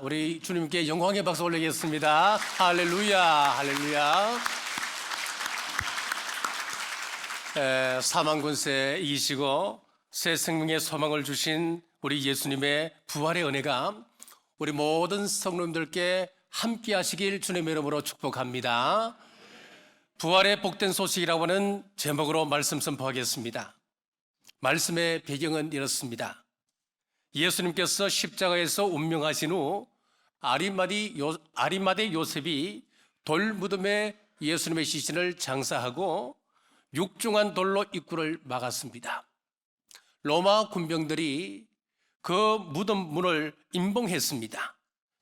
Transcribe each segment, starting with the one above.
우리 주님께 영광의 박수 올리겠습니다. 할렐루야, 할렐루야. 사망 권세 이기시고 새 생명의 소망을 주신 우리 예수님의 부활의 은혜가 우리 모든 성도님들께 함께 하시길 주님의 이름으로 축복합니다. 부활의 복된 소식이라고 하는 제목으로 말씀 선포하겠습니다. 말씀의 배경은 이렇습니다. 예수님께서 십자가에서 운명하신 후 아리마대 요셉이 돌무덤에 예수님의 시신을 장사하고 육중한 돌로 입구를 막았습니다. 로마 군병들이 그 무덤 문을 임봉했습니다.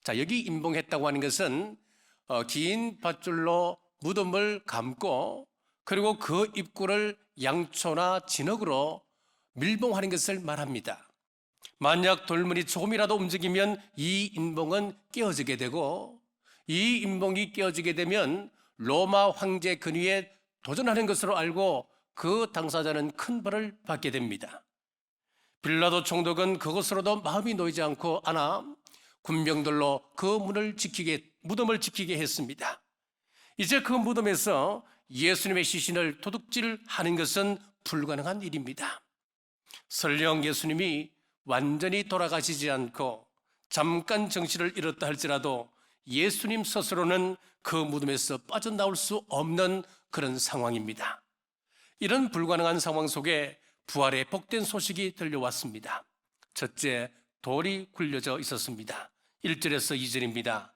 자, 여기 임봉했다고 하는 것은 긴 밧줄로 무덤을 감고 그리고 그 입구를 양초나 진흙으로 밀봉하는 것을 말합니다. 만약 돌문이 조금이라도 움직이면 이 임봉은 깨어지게 되고 이 임봉이 깨어지게 되면 로마 황제 근위에 도전하는 것으로 알고 그 당사자는 큰 벌을 받게 됩니다. 빌라도 총독은 그것으로도 마음이 놓이지 않고 안아 군병들로 그 무덤을 지키게 했습니다. 이제 그 무덤에서 예수님의 시신을 도둑질하는 것은 불가능한 일입니다. 설령 예수님이 완전히 돌아가시지 않고 잠깐 정신을 잃었다 할지라도 예수님 스스로는 그 무덤에서 빠져나올 수 없는 그런 상황입니다. 이런 불가능한 상황 속에 부활의 복된 소식이 들려왔습니다. 첫째, 돌이 굴려져 있었습니다. 1절에서 2절입니다.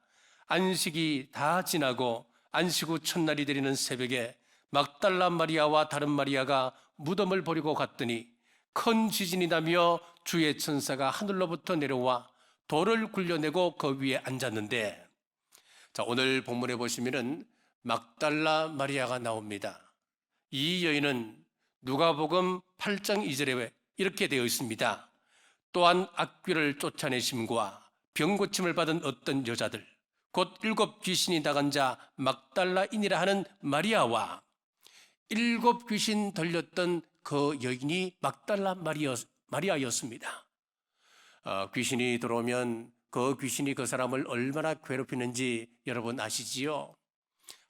안식이 다 지나고 안식 후 첫날이 되리는 새벽에 막달라 마리아와 다른 마리아가 무덤을 버리고 갔더니 큰 지진이 나며 주의 천사가 하늘로부터 내려와 돌을 굴려내고 그 위에 앉았는데, 자, 오늘 본문에 보시면은 막달라 마리아가 나옵니다. 이 여인은 누가복음 8장 2절에 이렇게 되어 있습니다. 또한 악귀를 쫓아내심과 병고침을 받은 어떤 여자들 곧 7 귀신이 나간 자 막달라인이라 하는 마리아와 7 귀신 들렸던 그 여인이 막달라 마리아였습니다. 귀신이 들어오면 그 귀신이 그 사람을 얼마나 괴롭히는지 여러분 아시지요?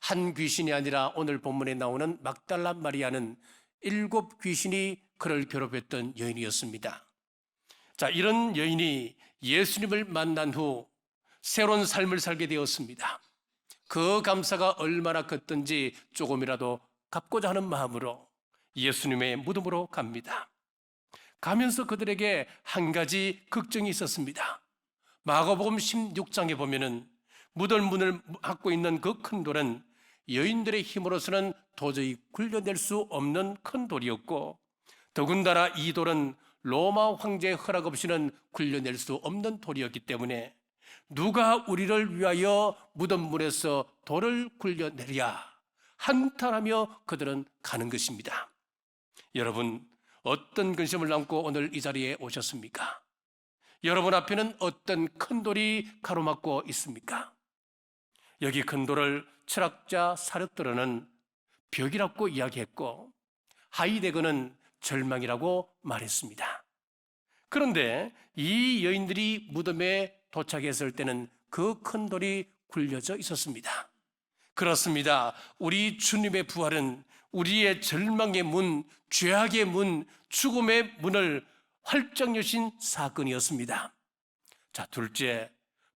한 귀신이 아니라 오늘 본문에 나오는 막달라 마리아는 7 귀신이 그를 괴롭혔던 여인이었습니다. 자, 이런 여인이 예수님을 만난 후 새로운 삶을 살게 되었습니다. 그 감사가 얼마나 컸던지 조금이라도 갚고자 하는 마음으로 예수님의 무덤으로 갑니다. 가면서 그들에게 한 가지 걱정이 있었습니다. 마가복음 16장에 보면은 무덤문을 막고 있는 그 큰 돌은 여인들의 힘으로서는 도저히 굴려낼 수 없는 큰 돌이었고, 더군다나 이 돌은 로마 황제의 허락 없이는 굴려낼 수 없는 돌이었기 때문에 누가 우리를 위하여 무덤문에서 돌을 굴려내랴 한탄하며 그들은 가는 것입니다. 여러분, 어떤 근심을 안고 오늘 이 자리에 오셨습니까? 여러분 앞에는 어떤 큰 돌이 가로막고 있습니까? 여기 큰 돌을 철학자 사르트르는 벽이라고 이야기했고 하이데거는 절망이라고 말했습니다. 그런데 이 여인들이 무덤에 도착했을 때는 그 큰 돌이 굴려져 있었습니다. 그렇습니다. 우리 주님의 부활은 우리의 절망의 문, 죄악의 문, 죽음의 문을 활짝 여신 사건이었습니다. 자, 둘째,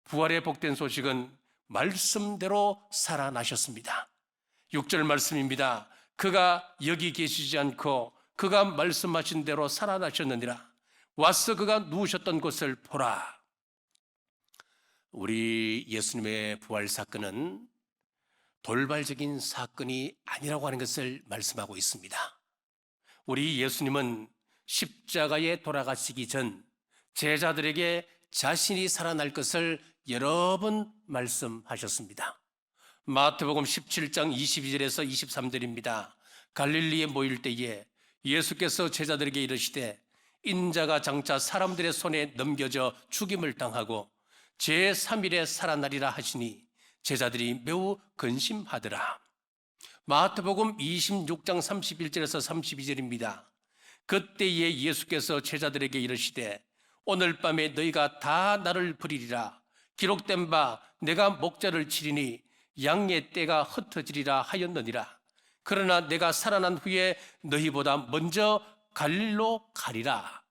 부활의 복된 소식은 말씀대로 살아나셨습니다. 6절 말씀입니다. 그가 여기 계시지 않고 그가 말씀하신 대로 살아나셨느니라. 와서 그가 누우셨던 곳을 보라. 우리 예수님의 부활 사건은 돌발적인 사건이 아니라고 하는 것을 말씀하고 있습니다. 우리 예수님은 십자가에 돌아가시기 전 제자들에게 자신이 살아날 것을 여러 번 말씀하셨습니다. 마태복음 17장 22절에서 23절입니다. 갈릴리에 모일 때에 예수께서 제자들에게 이르시되 인자가 장차 사람들의 손에 넘겨져 죽임을 당하고 제3일에 살아나리라 하시니 제자들이 매우 근심하더라. 마태복음 26장 31절에서 32절입니다. 그때에 예수께서 제자들에게 이르시되 오늘 밤에 너희가 다 나를 버리리라. 기록된 바 내가 목자를 치리니 양의 떼가 흩어지리라 하였느니라. 그러나 내가 살아난 후에 너희보다 먼저 갈릴로 가리라.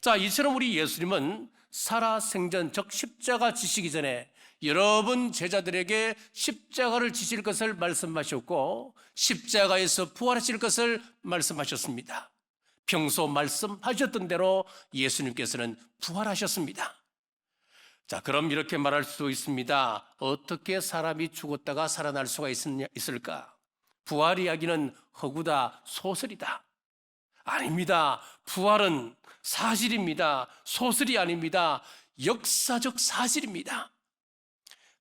자, 이처럼 우리 예수님은 살아생전 즉 십자가 지시기 전에 여러분 제자들에게 십자가를 지실 것을 말씀하셨고 십자가에서 부활하실 것을 말씀하셨습니다. 평소 말씀하셨던 대로 예수님께서는 부활하셨습니다. 자, 그럼 이렇게 말할 수도 있습니다. 어떻게 사람이 죽었다가 살아날 수가 있을까? 부활 이야기는 허구다, 소설이다. 아닙니다. 부활은 사실입니다. 소설이 아닙니다. 역사적 사실입니다.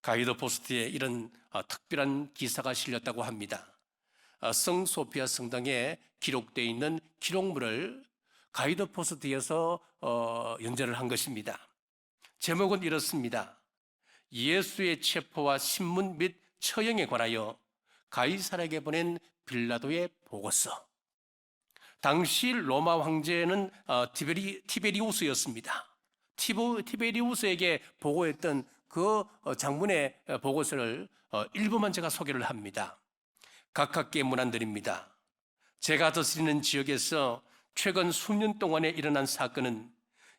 가이드 포스트에 이런 특별한 기사가 실렸다고 합니다. 성 소피아 성당에 기록되어 있는 기록물을 가이드 포스트에서 연재를 한 것입니다. 제목은 이렇습니다. 예수의 체포와 신문 및 처형에 관하여 가이사르에게 보낸 빌라도의 보고서. 당시 로마 황제는 티베리우스였습니다. 티베리우스에게 보고했던 그 장문의 보고서를 일부만 제가 소개를 합니다. 가깝게 문안드립니다. 제가 다스리는 지역에서 최근 수년 동안에 일어난 사건은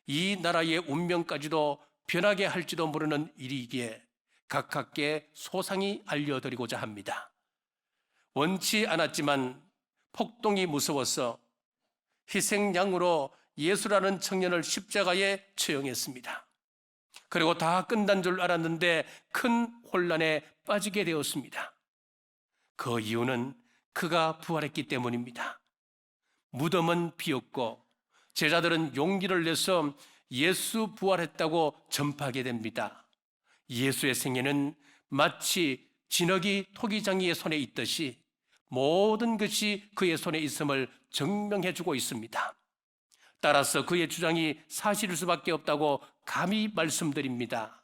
이 나라의 운명까지도 변하게 할지도 모르는 일이기에 가깝게 소상히 알려드리고자 합니다. 원치 않았지만 폭동이 무서워서 희생양으로 예수라는 청년을 십자가에 처형했습니다. 그리고 다 끝난 줄 알았는데 큰 혼란에 빠지게 되었습니다. 그 이유는 그가 부활했기 때문입니다. 무덤은 비었고 제자들은 용기를 내서 예수 부활했다고 전파하게 됩니다. 예수의 생애는 마치 진흙이 토기장이의 손에 있듯이 모든 것이 그의 손에 있음을 증명해주고 있습니다. 따라서 그의 주장이 사실일 수밖에 없다고 감히 말씀드립니다.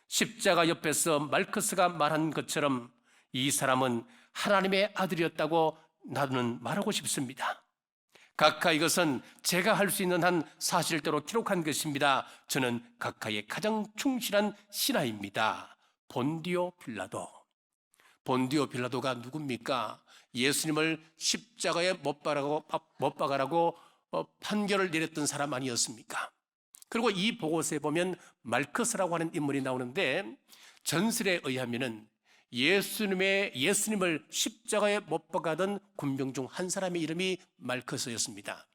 십자가 옆에서 말크스가 말한 것처럼 이 사람은 하나님의 아들이었다고 나는 말하고 싶습니다. 각하 이것은 제가 할 수 있는 한 사실대로 기록한 것입니다. 저는 각하의 가장 충실한 신하입니다. 본디오 빌라도. 본디오 빌라도가 누굽니까? 예수님을 십자가에 못 박아라고 판결을 내렸던 사람 아니었습니까? 그리고 이 보고서에 보면 말크스라고 하는 인물이 나오는데 전설에 의하면은 예수님을 십자가에 못 박아던 군병 중 한 사람의 이름이 말크스였습니다.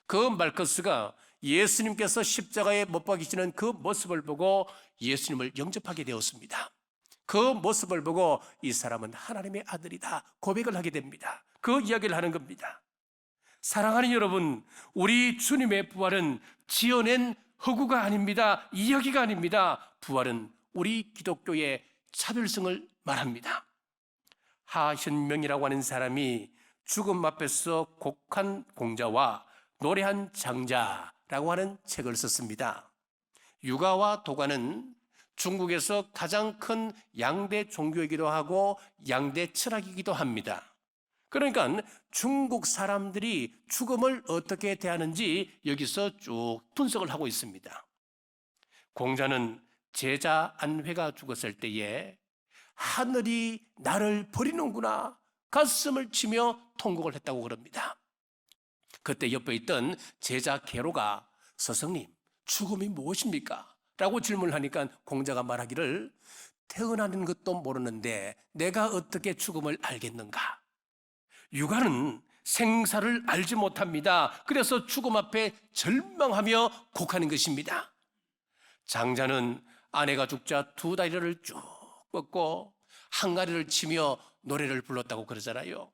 그 말크스가 예수님께서 십자가에 못 박히시는 그 모습을 보고 예수님을 영접하게 되었습니다. 그 모습을 보고 이 사람은 하나님의 아들이다 고백을 하게 됩니다. 그 이야기를 하는 겁니다. 사랑하는 여러분, 우리 주님의 부활은 지어낸 허구가 아닙니다. 이야기가 아닙니다. 부활은 우리 기독교의 차별성을 말합니다. 하현명이라고 하는 사람이 죽음 앞에서 곡한 공자와 노래한 장자라고 하는 책을 썼습니다. 유가와 도가는 중국에서 가장 큰 양대 종교이기도 하고 양대 철학이기도 합니다. 그러니까 중국 사람들이 죽음을 어떻게 대하는지 여기서 쭉 분석을 하고 있습니다. 공자는 제자 안회가 죽었을 때에 하늘이 나를 버리는구나 가슴을 치며 통곡을 했다고 그럽니다. 그때 옆에 있던 제자 게로가 스승님 죽음이 무엇입니까? 라고 질문을 하니까 공자가 말하기를 태어나는 것도 모르는데 내가 어떻게 죽음을 알겠는가? 유가는 생사를 알지 못합니다. 그래서 죽음 앞에 절망하며 곡하는 것입니다. 장자는 아내가 죽자 두 다리를 쭉 뻗고 한가리를 치며 노래를 불렀다고 그러잖아요.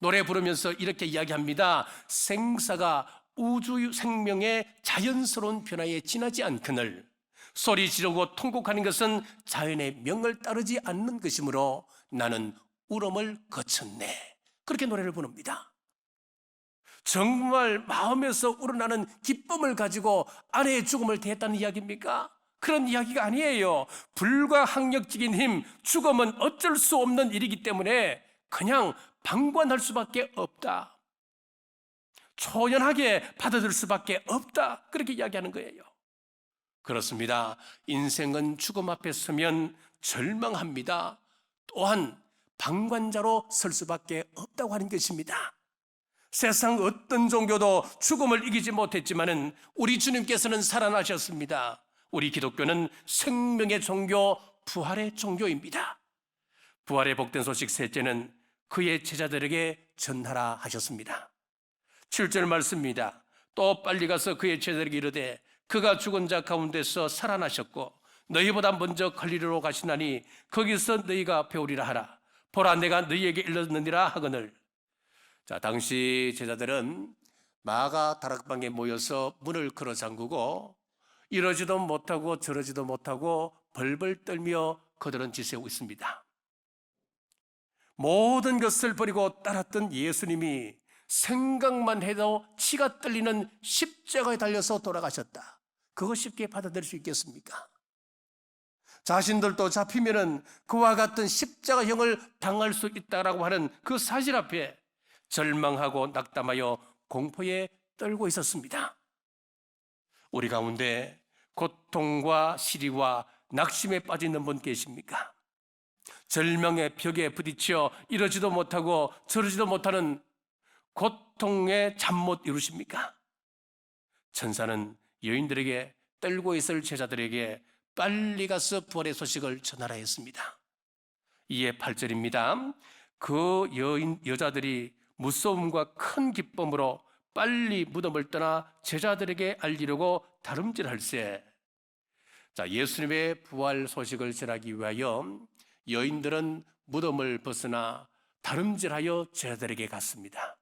노래 부르면서 이렇게 이야기합니다. 생사가 우주 생명의 자연스러운 변화에 지나지 않거늘 소리 지르고 통곡하는 것은 자연의 명을 따르지 않는 것이므로 나는 울음을 거쳤네. 그렇게 노래를 부릅니다. 정말 마음에서 우러나는 기쁨을 가지고 아내의 죽음을 대했다는 이야기입니까? 그런 이야기가 아니에요. 불가항력적인 힘, 죽음은 어쩔 수 없는 일이기 때문에 그냥 방관할 수밖에 없다. 초연하게 받아들일 수밖에 없다. 그렇게 이야기하는 거예요. 그렇습니다. 인생은 죽음 앞에 서면 절망합니다. 또한 방관자로 설 수밖에 없다고 하는 것입니다. 세상 어떤 종교도 죽음을 이기지 못했지만은 우리 주님께서는 살아나셨습니다. 우리 기독교는 생명의 종교, 부활의 종교입니다. 부활의 복된 소식 셋째는 그의 제자들에게 전하라 하셨습니다. 7절 말씀입니다. 또 빨리 가서 그의 제자들에게 이르되 그가 죽은 자 가운데서 살아나셨고 너희보다 먼저 갈릴리로 가시나니 거기서 너희가 배우리라 하라. 보라 내가 너희에게 일렀느니라 하거늘. 자, 당시 제자들은 마가 다락방에 모여서 문을 걸어 잠그고 이러지도 못하고 저러지도 못하고 벌벌 떨며 그들은 지새우고 있습니다. 모든 것을 버리고 따랐던 예수님이 생각만 해도 치가 떨리는 십자가에 달려서 돌아가셨다. 그거 쉽게 받아들일 수 있겠습니까? 자신들도 잡히면은 그와 같은 십자가형을 당할 수 있다라고 하는 그 사실 앞에 절망하고 낙담하여 공포에 떨고 있었습니다. 우리 가운데 고통과 시리와 낙심에 빠져 있는 분 계십니까? 절망의 벽에 부딪혀 이러지도 못하고 저러지도 못하는 고통의 잠 못 이루십니까? 천사는 여인들에게 떨고 있을 제자들에게 빨리 가서 부활의 소식을 전하라 했습니다. 이에 8절입니다. 그 여자들이 무서움과 큰 기쁨으로 빨리 무덤을 떠나 제자들에게 알리려고 다름질할세. 자, 예수님의 부활 소식을 전하기 위하여 여인들은 무덤을 벗어나 다름질하여 제자들에게 갔습니다.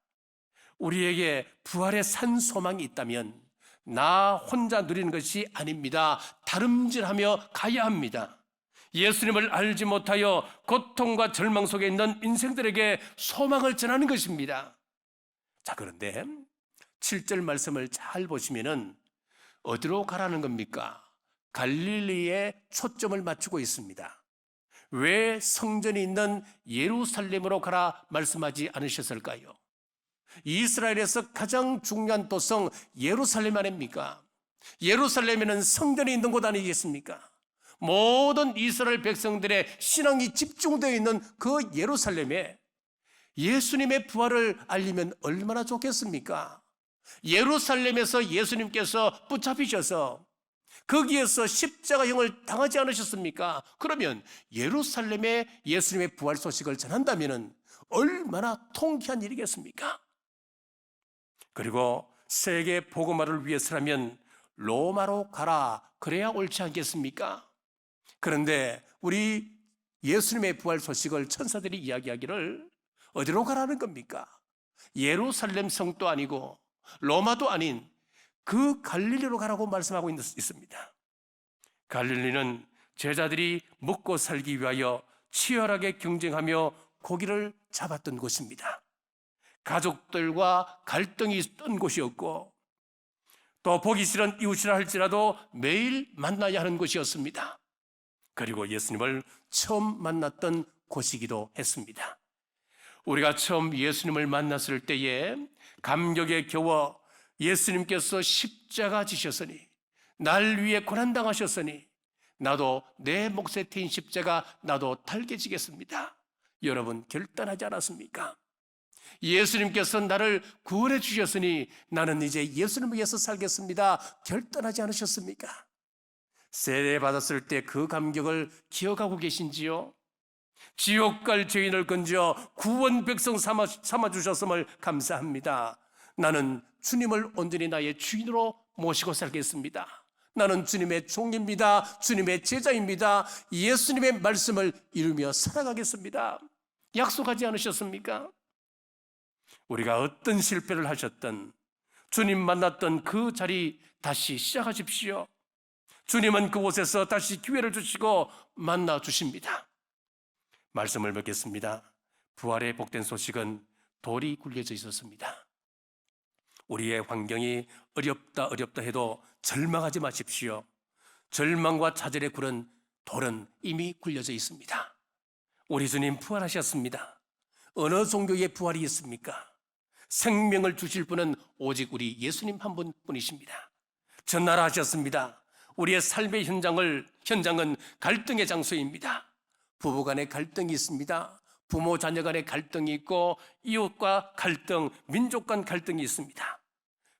우리에게 부활의 산 소망이 있다면 나 혼자 누리는 것이 아닙니다. 다름질하며 가야 합니다. 예수님을 알지 못하여 고통과 절망 속에 있는 인생들에게 소망을 전하는 것입니다. 자, 그런데 7절 말씀을 잘 보시면은 어디로 가라는 겁니까? 갈릴리에 초점을 맞추고 있습니다. 왜 성전이 있는 예루살렘으로 가라 말씀하지 않으셨을까요? 이스라엘에서 가장 중요한 도성 예루살렘 아닙니까? 예루살렘에는 성전이 있는 곳 아니겠습니까? 모든 이스라엘 백성들의 신앙이 집중되어 있는 그 예루살렘에 예수님의 부활을 알리면 얼마나 좋겠습니까? 예루살렘에서 예수님께서 붙잡히셔서 거기에서 십자가형을 당하지 않으셨습니까? 그러면 예루살렘에 예수님의 부활 소식을 전한다면 얼마나 통쾌한 일이겠습니까? 그리고 세계 복음화를 위해서라면 로마로 가라 그래야 옳지 않겠습니까? 그런데 우리 예수님의 부활 소식을 천사들이 이야기하기를 어디로 가라는 겁니까? 예루살렘 성도 아니고 로마도 아닌 그 갈릴리로 가라고 말씀하고 있습니다. 갈릴리는 제자들이 먹고 살기 위하여 치열하게 경쟁하며 고기를 잡았던 곳입니다. 가족들과 갈등이 있던 곳이었고 또 보기 싫은 이웃이라 할지라도 매일 만나야 하는 곳이었습니다. 그리고 예수님을 처음 만났던 곳이기도 했습니다. 우리가 처음 예수님을 만났을 때에 감격에 겨워 예수님께서 십자가 지셨으니 날 위해 고난당하셨으니 나도 내 몫에 태인 십자가 나도 달게 지겠습니다. 여러분 결단하지 않았습니까? 예수님께서 나를 구원해 주셨으니 나는 이제 예수님을 위해서 살겠습니다. 결단하지 않으셨습니까? 세례받았을 때 그 감격을 기억하고 계신지요? 지옥 갈 죄인을 건져 구원 백성 삼아 주셨음을 감사합니다. 나는 주님을 온전히 나의 주인으로 모시고 살겠습니다. 나는 주님의 종입니다. 주님의 제자입니다. 예수님의 말씀을 이루며 살아가겠습니다. 약속하지 않으셨습니까? 우리가 어떤 실패를 하셨든 주님 만났던 그 자리 다시 시작하십시오. 주님은 그곳에서 다시 기회를 주시고 만나 주십니다. 말씀을 맺겠습니다. 부활의 복된 소식은 돌이 굴려져 있었습니다. 우리의 환경이 어렵다 해도 절망하지 마십시오. 절망과 좌절의 굴은 돌은 이미 굴려져 있습니다. 우리 주님 부활하셨습니다. 어느 종교의 부활이 있습니까? 생명을 주실 분은 오직 우리 예수님 한 분뿐이십니다. 전날하셨습니다. 우리의 삶의 현장은 갈등의 장소입니다. 부부 간의 갈등이 있습니다. 부모 자녀 간의 갈등이 있고 이웃과 갈등, 민족 간 갈등이 있습니다.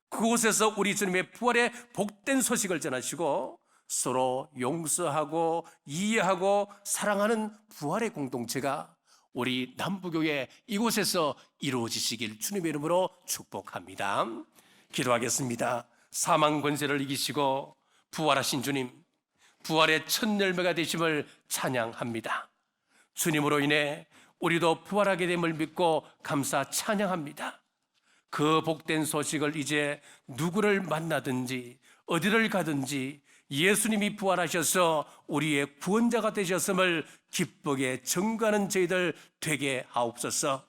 그곳에서 우리 주님의 부활의 복된 소식을 전하시고 서로 용서하고 이해하고 사랑하는 부활의 공동체가 우리 남부교회 이곳에서 이루어지시길 주님의 이름으로 축복합니다. 기도하겠습니다. 사망 권세를 이기시고 부활하신 주님, 부활의 첫 열매가 되심을 찬양합니다. 주님으로 인해 우리도 부활하게 됨을 믿고 감사 찬양합니다. 그 복된 소식을 이제 누구를 만나든지 어디를 가든지 예수님이 부활하셔서 우리의 구원자가 되셨음을 기쁘게 증거하는 저희들 되게 하옵소서.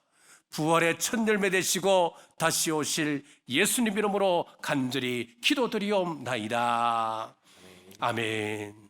부활의 첫 열매 되시고 다시 오실 예수님 이름으로 간절히 기도드리옵나이다. 아멘.